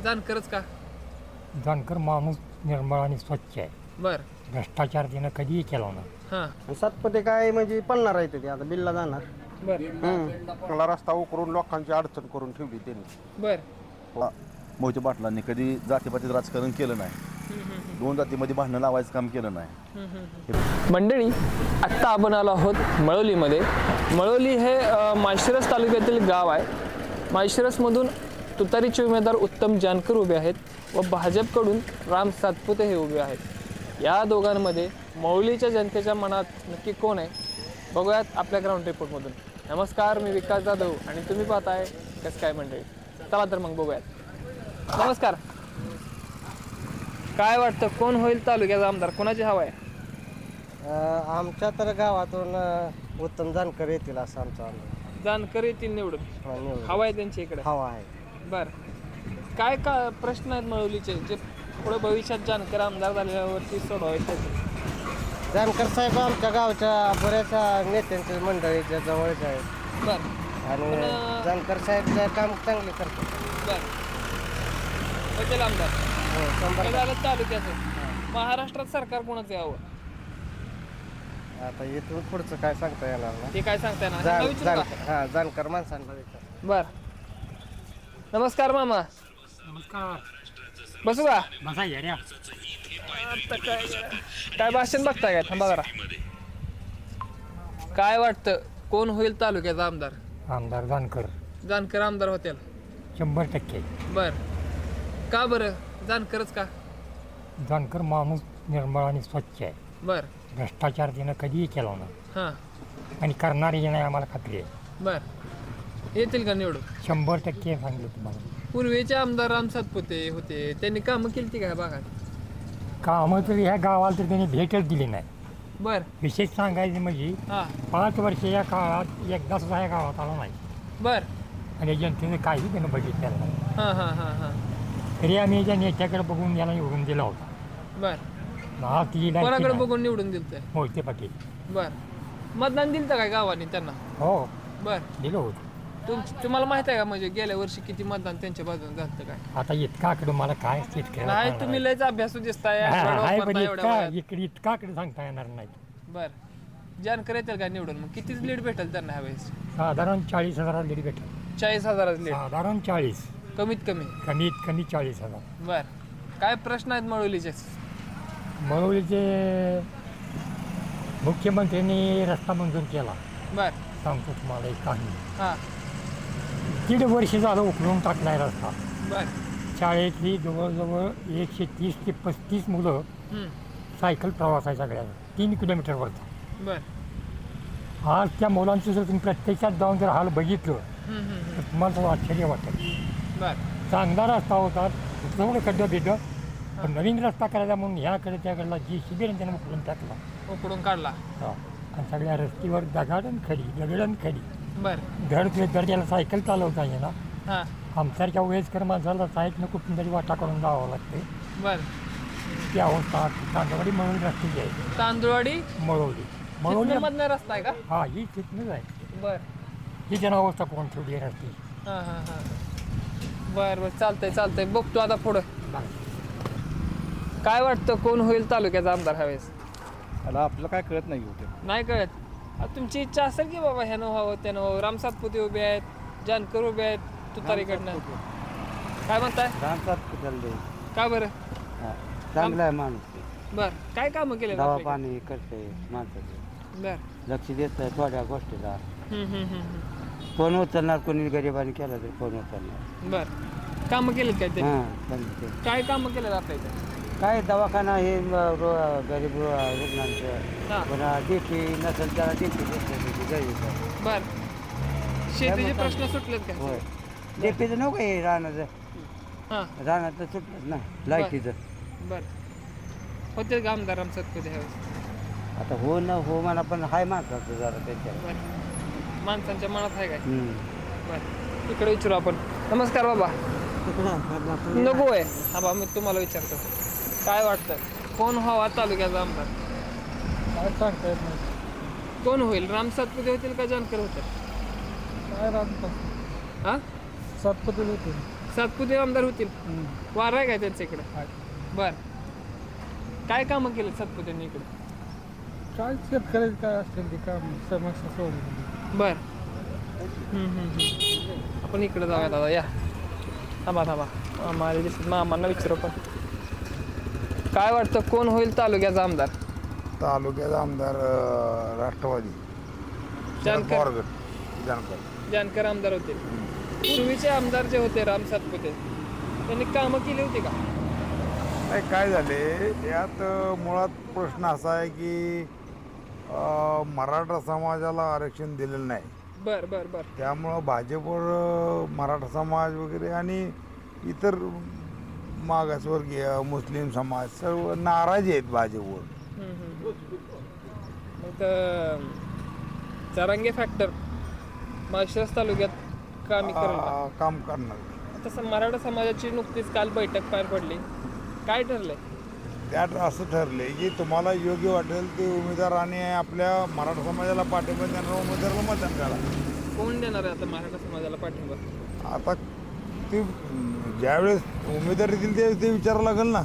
जानकरच का? जानकर माणूस निर्मळ आणि स्वच्छ आहे. बर. भ्रष्टाचार त्यानं कधीही केला ना. हां. सातपते काय म्हणजे पळणार आहे ते आता बिल्ला जाणार. बर. चांगला रस्ता उकरून लोकांची अडचण करून ठेवली त्यांनी. बर. मोहिते पाटलांनी कधी जातीपातीत राजकारण केलं नाही. दोन जातीमध्ये भांडणं लावायचं काम केलं नाही. मंडळी, आत्ता आपण आलो आहोत मळवलीमध्ये. मळवली हे माळशिरस तालुक्यातील गाव आहे. माळशिरसमधून तुतारीचे उमेदवार उत्तम जानकर उभे आहेत व भाजपकडून राम सातपुते हे उभे आहेत. या दोघांमध्ये मळवलीच्या जनतेच्या मनात नक्की कोण आहे बघूयात आपल्या ग्राउंड रिपोर्टमधून. नमस्कार, मी विकास जाधव आणि तुम्ही पाहताय कसं काय मंडळी. चला तर मग बघूयात. नमस्कार. काय वाटतं कोण होईल तालुक्याचा आमदार, कोणाची हवा आहे? आमच्या तर गावातून उत्तम जानकर येतील असं आमचा अंदाज. जानकर येतील निवडून. हवा आहे त्यांच्या इकडे. हवा आहे. बर. काय का प्रश्न आहेत मळवलीचे जे पुढे भविष्यात जानकर आमदार झाल्यावरती सोडवायचे? जानकर साहेब आमच्या गावच्या बऱ्याच नेत्यांच्या मंडळीच्या जवळच आहेत. बर. आणि जानकर साहेब काम चांगले करतात. बर. होतील आमदार. शंभर. हे झालं तालुक्याचं. महाराष्ट्रात सरकार कोणाचं यावं आता इथून पुढचं काय सांगता येणार ना. ते काय सांगताय ना? ह्यांना विचारू का? जानकर माणसांना विचार. बर. नमस्कार मामा. नमस्कार. बसू का? बसा येड्या. आता काय भाषण बघताय काय? थांबा जरा. काय वाटतं कोण होईल तालुक्याचा आमदार? आमदार जानकर जानकर आमदार होतील. 100%. बर. का बरं जानकरच का? जानकर माणूस निर्मळ आणि स्वच्छ आहे. बर. भ्रष्टाचार त्यानं कधीही केला ना. हां. आणि करणारी जे नाही आम्हाला खात्री आहे. बर. येतील का निवडून? 100% सांगितलं तुम्हाला. पूर्वीचे आमदार राम सातपुते होते, त्यांनी कामं केली ती काय भागात? कामं तर ह्या गावाला तर त्यांनी भेटच दिली नाही. बर. विशेष सांगायचं म्हणजे हां. 5 वर्ष या काळात एकदा सुद्धा या गावात आला नाही. बर. आणि जनतेने काही त्यानं बघितलेलं नाही. हां हां हां हां. तरी आम्ही ज्या नेत्याकडे बघून याला निवडून दिला होता. बर. हा ती कोणाकडे बघून निवडून दिलं? मोहिते पाटील. बर. मतदान दिलं काय गावाने त्यांना? हो बर. दिलं होतं. तुम्हाला माहित आहे का म्हणजे गेल्या वर्षी किती मतदान त्यांच्या बाजूने झालं काय? आता इतका आकडे मला काय नाही, तुम्ही लयच अभ्यासू दिसताय. इतका आकडे सांगता येणार नाही. बर. जानकर येतील का निवडून? मग कितीच लीड भेटेल त्यांना ह्यावेळेस? साधारण 40,000 लीड भेटेल. 40,000 लीड. साधारण 40. कमीत कमी. कमीत कमी 40,000. बर. काय प्रश्न आहेत मळवलीचे? मळवलीचे मुख्यमंत्र्यांनी रस्ता मंजूर केला. बर. सांगतो तुम्हाला एक कहाणी. हां. 1.5 वर्ष झालं उकळून टाकलाय रस्ता. बर. शाळेतली जवळजवळ 130 ते 35 मुलं सायकल प्रवास आहे सगळ्यांना 3 किलोमीटरवरचा. बर. आज त्या मुलांचं जर तुम्ही प्रत्यक्षात जाऊन जर हाल बघितलं तर तुम्हाला तो आश्चर्य वाटेल. बर. चांगला रस्ता होता, थोडं खड्डं बिड्डं, पण नवीन रस्ता करायचा म्हणून ह्याकडे त्याकडला जी शिबिर त्यानं उकळून टाकला. उकडून काढला. हा. आणि सगळ्या रस्त्यावर दगडण खडी. बर. धड त्याला सायकल चालवता येणार. हां. आमच्यासारख्या वयस्कर माणसाला सायकल कुठून तरी वाटा करून जावं लागते. बर. ती अवस्था तांदवाडी मळवली रस्त्याची आहे. तांदुळवाडी मळवली मधला रस्ता आहे का? हा, ही तिथनंच आहे. बर. ही जण अवस्था कोण ठेवली आहे रस्ती. हां हां हां. बर बर, चालतंय. बघतो आता पुढं. काय वाटतं कोण होईल तालुक्याचा आमदार ह्यावेळेस? आता आपलं काय कळत नाही होते. नाही कळत. आता तुमची इच्छा असेल की बाबा ह्यानं व्हावं त्यानं व्हावं. राम सातपुते उभे आहेत, जानकर उभे आहेत तुतारीकडनं. काय म्हणताय? का बरं? चांगला आहे माणूस. बर. काय कामं केले? दवा पाणी करते माणसाचे. बर. लक्ष देत आहे थोड्या गोष्टीला. हम्म. फोन उचलणार, कोणी गरिबाने केला तर फोन उचलणार. बर. कामं केलेत काय ते? चालते. काय कामं केलेत आपल्या इथे? काय दवाखाना हे गरीब रुग्णांचं. हां. पुन्हा डीपी नसेल त्याला डीपी देते गरीब. बर. शेतीचे प्रश्न सुटलेत का? होय. डीपीचं नको हे राहण्याचं. हां. राहण्याचं सुटलं ना लाईटीचं. बर. होते का आमदार राम सातपुते ह्यावेळेस? आता हो ना हो म्हणा, पण हाय माणसाचं जरा त्याच्यावर. बर. माणसांच्या मनात आहे काय? बर. इकडे विचारू आपण. नमस्कार बाबा. नको आहे. हा बा, मी तुम्हाला विचारतो. काय वाटतं कोण व्हावा तालुक्याचा आमदार? काय सांगता येत नाही. कोण होईल? राम सातपुते होतील का जानकर होतील? काय हां. सातपुते होते. सातपुते आमदार होतील. वार आहे काय त्यांच्या इकडे? बर. काय कामं केलं सातपुत्यांनी इकडे? काय शेतकऱ्याचं काय असेल ते काम समस्या सोडली. बर. आपण इकडे जाऊया दादा, या. थांबा माझ्या दिसत मामांना विचारू पण. काय वाटतं कोण होईल तालुक्याचा आमदार? तालुक्याचा आमदार राष्ट्रवादी जानकर जानकर जानकर आमदार होते. पूर्वीचे आमदार जे होते राम सातपुते, त्यांनी कामं केली होती का? नाही, काय झाले यात मुळात प्रश्न असा आहे की मराठा समाजाला आरक्षण दिलेलं नाही. बर बर बर. त्यामुळं भाजपवर मराठा समाज वगैरे आणि इतर मागासवर्गीय मुस्लिम समाज सर्व नाराज आहेत भाजपवर. मग जरांगे फॅक्टर माळशिरस तालुक्यात कामी करेल का? काम करणार. तसं मराठा समाजाची नुकतीच काल बैठक पार पडली. काय ठरलंय? त्यात असं ठरले की तुम्हाला योग्य वाटेल ते उमेदवार आणि आपल्या मराठा समाजाला पाठिंबा देणाऱ्या उमेदवाराला मतदान करा. कोण देणार आहे आता मराठा समाजाला पाठिंबा? आता ते ज्यावेळेस उमेदवारी दिली ते विचारावं लागेल ना.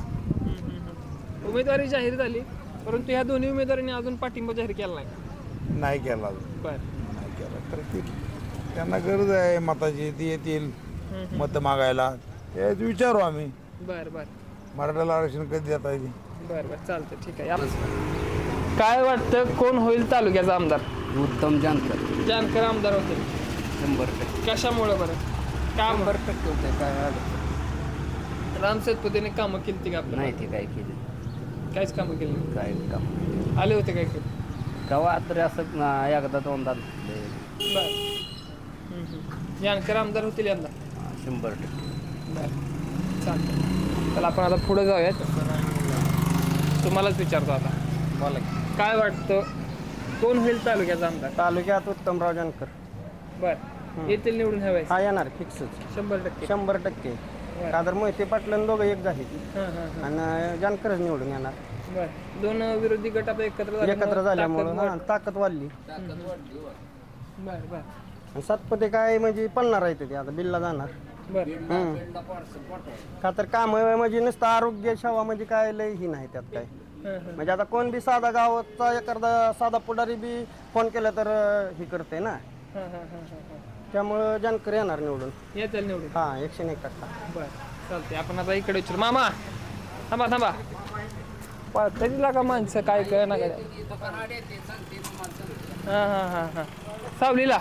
उमेदवारी जाहीर झाली, परंतु ह्या दोन्ही उमेदवारांनी अजून पाठिंबा जाहीर केला नाही. नाही केला अजून. बर. नाही केला तर ते त्यांना गरज आहे मताची, ती येतील मतं मागायला. ते विचारू आम्ही बर बर मराठ्याला आरक्षण कधी देता येईल. बर बर चालतं, ठीक आहे. काय वाटतं कोण होईल तालुक्याचा आमदार? उत्तम जानकर. जानकर आमदार होते. 100%. कशामुळे बरं? काम 100% होते. काय राम सातपुतेने कामं केली का आपल्या? नाही ते काय केलं, काहीच कामं केली नाही. काय काम आले होते काय केलं? गावात तरी असं एकदा दोनदा बर. जानकर आमदार होतील यंदा? 100%. बर चालतं. चला आपण आता पुढे जाऊयात. तुम्हालाच विचारतो आता, बोला. काय वाटतं कोण होईल तालुक्याचा आमदार? तालुक्यात उत्तमराव जानकर बर. येतील निवडून ह्यावेळेस? हा येणार फिक्सच 100%. 100%. का तर मोहिते पाटलं दोघं एक झाले हां. आणि जानकरच निवडून येणार. बर. दोन विरोधी गट आता एकत्र झाल्यामुळं ताकद वाढली. बर बर आणि सातपुते काय म्हणजे पळणार आहे ते आता बिलला जाणार. बर. का तर काम म्हणजे नुसतं आरोग्य सेवा म्हणजे काय लय ही नाही त्यात काय. म्हणजे आता कोण बी साधा गावाचा एखादा साधा पुढारी बी फोन केला तर ही करते ना. त्यामुळं जानकर येणार निवडून. येतील निवडून? हा 101%. बर चालते. आपण आता इकडे विचारू. मामा थांबा. तरी लागा माणसं काय कळ ना काय. हां सावलीला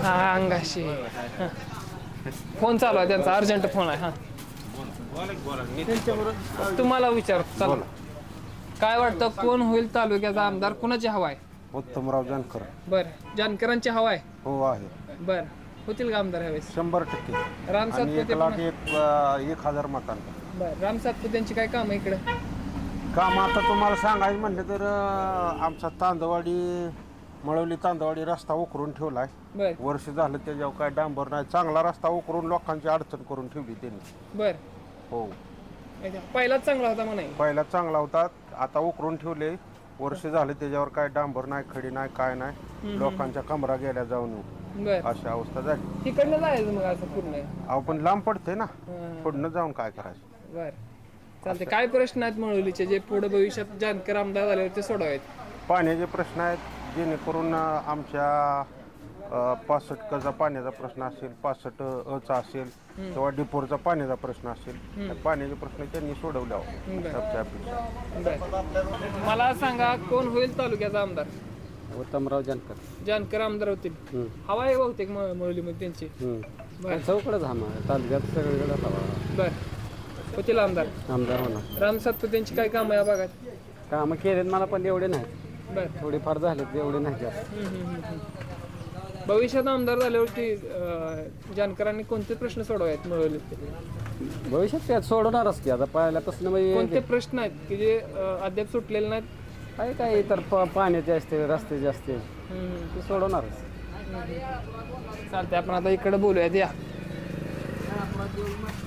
अंगाशी. फोन चालू आहे त्यांचा, अर्जंट फोन आहे. तुम्हाला विचारतो. चला, काय वाटतं कोण होईल तालुक्याचा आमदार? कुणाची हवा आहे? उत्तमराव जानकर. बर. जानकरांची हवा आहे? हो आहे. बर. होतील का आमदार ह्यावेळेस? 100%. राम सातपुते? 1,000 मतांना. बर. राम सातपुतेंची काय काम आहे इकडे? काम आता तुम्हाला सांगायचं म्हणलं तर आमचा तांदवाडी मळवली तांदवाडी रस्ता उकरून ठेवलाय. बर वर्ष झालं त्याच्यावर काय डांबर नाही. चांगला रस्ता उकरून लोकांची अडचण करून ठेवली त्यांनी. बर. हो, पहिलाच चांगला होता म्हणा. पहिला चांगला होता, आता उकरून ठेवले. वर्ष झाले त्याच्यावर काय डांबर नाही, खडी नाही, काय नाही. लोकांच्या कमरा गेल्या जाऊन बर. अशी अवस्था झाली. तिकडनं जायचं मग असं पूर्ण? अहो पण लांब पडते ना, पुढनं जाऊन काय करायचं. बर चालते. काय प्रश्न आहेत मळवलीचे जे पुढे भविष्यात जानकर आमदार झाल्यावर ते सोडवायचे? पाण्याचे प्रश्न आहेत जेणेकरून आमच्या 65 कचा पाण्याचा प्रश्न असेल, 65 अचा असेल किंवा डिपोरचा पाण्याचा प्रश्न असेल, पाण्याचे प्रश्न त्यांनी सोडवले बर. मला सांगा कोण होईल तालुक्याचा आमदार? उत्तमराव जानकर. जानकर आमदार होतील. हवा आहे बहुतेक मळवलीमध्ये त्यांची. बर. चौकडच तालुक्यात सगळीकडे बर. होतील आमदार? आमदार होणार. राम सातपुतेंची काय काम आहे या भागात? कामं केलेत मला पण एवढे नाही, बर. थोडेफार झालेत, एवढे नाही जास्त. भविष्यात आमदार झाल्यावरती जानकरांनी कोणते प्रश्न सोडवायत मिळवले? भविष्यात त्यात सोडवणारच की आता पहिल्यापासून कोणते म्हणजे प्रश्न आहेत की जे अद्याप सुटलेले नाहीत? काय काय इतर पाण्याचे असते, रस्त्याचे असते, ते सोडवणारच. चालते. आपण आता इकडे बोलूयात. या.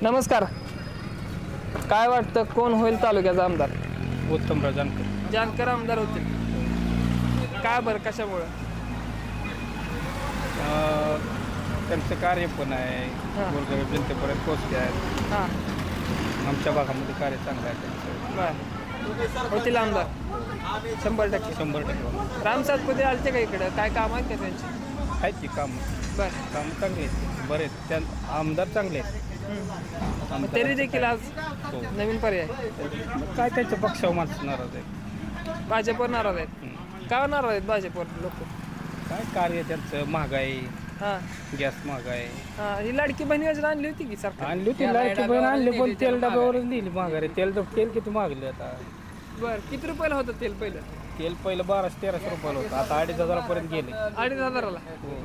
नमस्कार. काय वाटतं कोण होईल तालुक्याचा आमदार? उत्तमराव जानकर. जानकर आमदार होतील. काय बरं, कशामुळं? त्यांचं कार्य पण आहे हां. गोरगरीब जनतेपर्यंत पोचते आहेत. हां आमच्या भागामध्ये कार्य चांगलं आहे त्यांचं. बर होतील आमदार 100%. 100% राम सातपुते आलते का इकडं काय काम आहेत का त्यांची? आहेत की कामं बर चांगले आहेत बरेच त्या आमदार चांगले आहेत. मग तरी देखील आज हो. नवीन पर्याय मग काय त्यांच्या पक्षावर माणसं नाराज आहे. भाजपवर नाराज आहेत. का नाराज आहेत भाजपवर लोक? काय कार्य त्यांचं महागाई हां गॅस महागाई हां ही लाडकी बहीण योजना आणली होती की सरकार? आणली होती लाईट बहीण आणली पण तेल डब्यावरच दिली महागाई. तेल किती मागले आता? बर किती रुपयाला होतं तेल पहिलं? तेल पहिलं 1200-1300 रुपयाला होतं आता 2500 गेले. 2500ला. हो.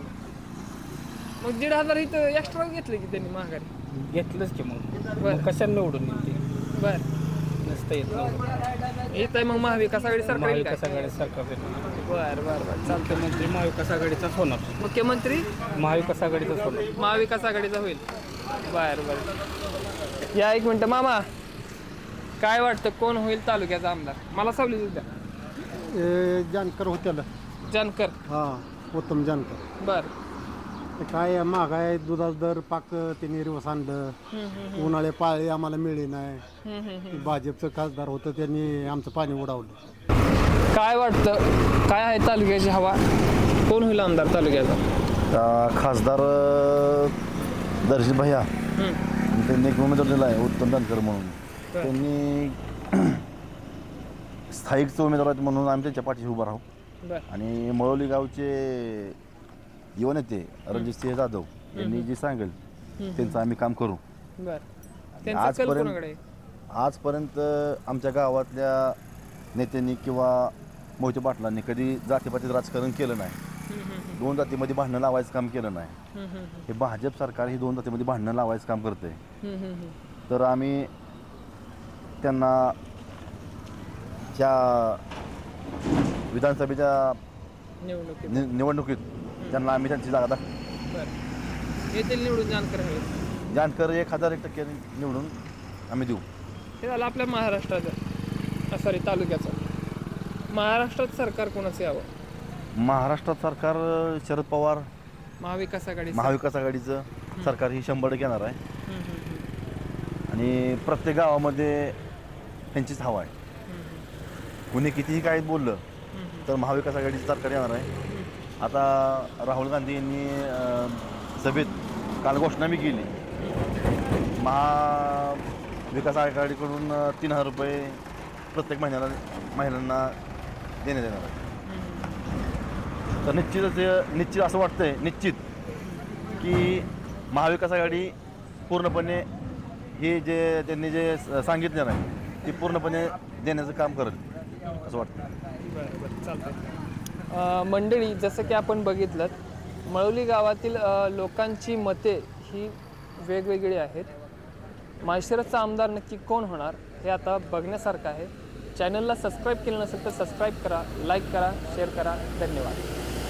मग 1500 इथं एक्स्ट्रा घेतलं की त्यांनी महागारी. घेतलंच की मग बरं. मग कशाला निवडून येते बर नसतं येत निवडून. येत आहे मग महाविकास आघाडी सरकार येईल काय? महाविकास आघाडी सरकार येणार. बर बर बर चालतं. मुख्यमंत्री महाविकास आघाडीचाच होणार. मुख्यमंत्री महाविकास आघाडीचाच होणार. महाविकास आघाडीचा होईल. बर बर या एक मिनटं मामा काय वाटतं कोण होईल तालुक्याचा आमदार? मला सावली द्या. जानकर होत्याला जानकर. हां उत्तम जानकर. बर ते काय महागाय दुधाचा दर पाक त्यांनी रिवर्स आणलं. उन्हाळे पाळी आम्हाला मिळे नाही. भाजपचं खासदार होतं त्यांनी आमचं पाणी उडावलं. काय वाटतं काय आहे तालुक्याची हवा? कोण होईल आमदार तालुक्याचा? खासदार दर्शित भैया त्यांनी एक उमेदवार दिला आहे उत्तम जानकर म्हणून. त्यांनी स्थायिकचे उमेदवार आहेत म्हणून आम्ही त्यांच्या पाठीशी उभं राहू. बर आणि मळवली गावचे युवा नेते रणजितसिंह जाधव यांनी जे सांगेल त्यांचं आम्ही काम करू. बर त्यांचा कल कोणाकडे आहे? आजपर्यंत आमच्या गावातल्या नेत्यांनी किंवा मोहिते पाटलांनी कधी जातीपातीत राजकारण केलं नाही. दोन जातीमध्ये भांडणं लावायचं काम केलं नाही. हे भाजप सरकार ही दोन जातीमध्ये भांडणं लावायचं काम करते. तर आम्ही त्यांना च्या विधानसभेच्या निवडणुकीत. निवडणुकीत त्यांना आम्ही त्यांची जागा बर येथील निवडून जानकर हवे. जानकर 1000% निवडून आम्ही देऊ. हे झालं आपल्या महाराष्ट्राचं सॉरी तालुक्याचं. महाराष्ट्रात सरकार कोणाचं यावं? महाराष्ट्रात सरकार शरद पवार महाविकास आघाडी. महाविकास आघाडीचं सरकार ही 100% येणार आहे. आणि प्रत्येक गावामध्ये त्यांचीच हवा आहे. कुणी कितीही काही बोललं तर महाविकास आघाडीचं सरकार येणार आहे. आता राहुल गांधी यांनी सभेत काल घोषणा बी केली. महाविकास आघाडीकडून 3000 रुपये प्रत्येक महिलांना देण्यात येणार आहे. तर निश्चित असं वाटतंय की महाविकास आघाडी पूर्णपणे हे जे त्यांनी जे सांगितलं नाही ते पूर्णपणे देण्याचं काम करेल असं वाटतं. मंडळी जसं की आपण बघितलं मळवली गावातील लोकांची मते ही वेगवेगळी आहेत. माळशिरसचा आमदार नक्की कोण होणार हे आता बघण्यासारखं आहे. चॅनलला सबस्क्राईब केलं नसेल तर सबस्क्राईब करा, लाईक करा, शेअर करा. धन्यवाद.